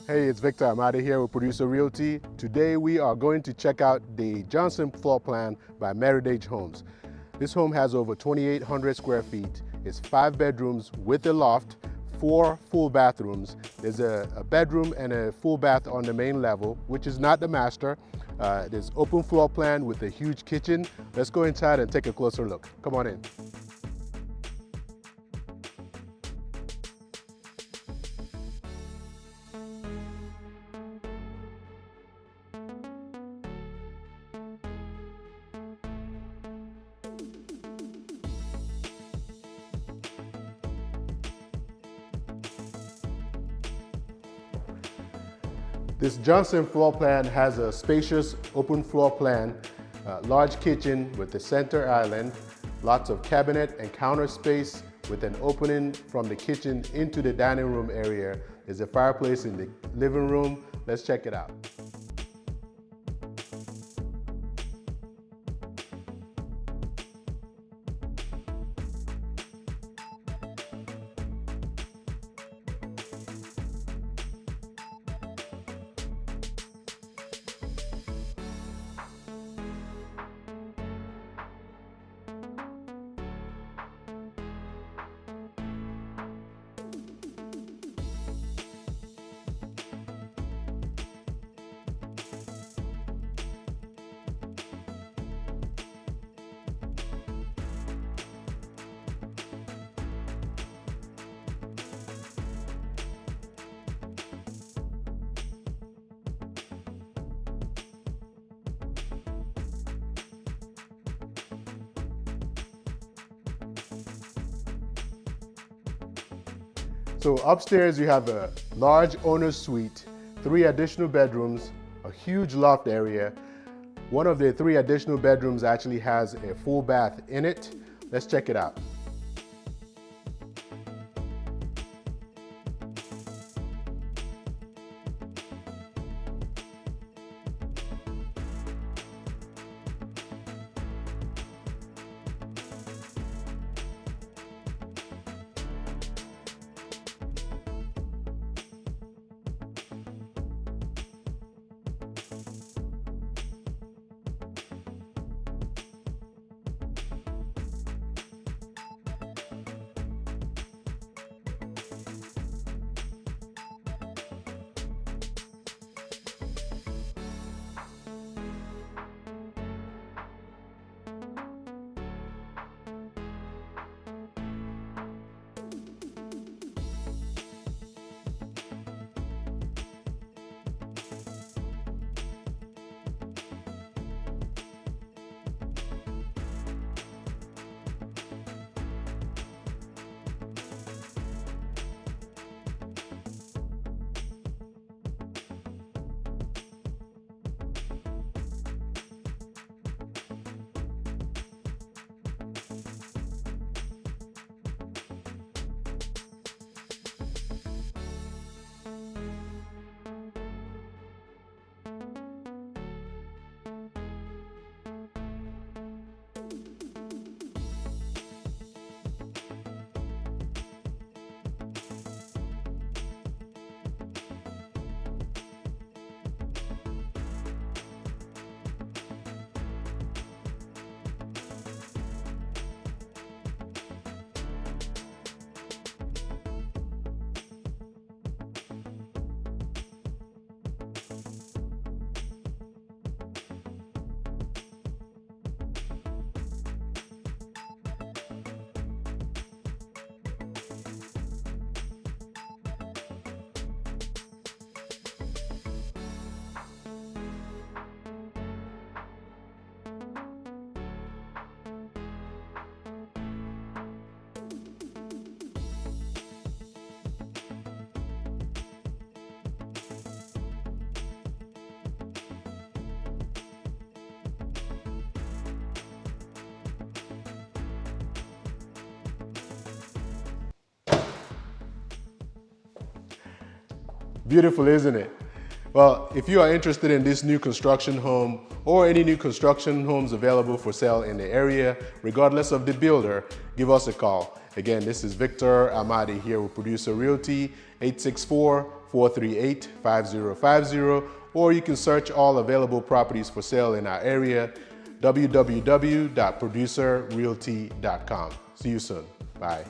Hey, it's Victor. I'm out of here with Producer Realty. Today we are going to check out the Johnson floor plan by Meritage Homes. This home has over 2,800 square feet. It's 5 bedrooms with a loft, 4 full bathrooms. There's a bedroom and a full bath on the main level, which is not the master. There's open floor plan with a huge kitchen. Let's go inside and take a closer look. Come on in. This Johnson floor plan has a spacious open floor plan, large kitchen with the center island, lots of cabinet and counter space with an opening from the kitchen into the dining room area. There's a fireplace in the living room. Let's check it out. So upstairs you have a large owner's suite, 3 additional bedrooms, a huge loft area. One of the 3 additional bedrooms actually has a full bath in it. Let's check it out. Beautiful, isn't it? Well, if you are interested in this new construction home or any new construction homes available for sale in the area, regardless of the builder, give us a call. Again, this is Victor Amadi here with Producer Realty, 864 438-5050, or you can search all available properties for sale in our area, www.producerrealty.com. See you soon. Bye.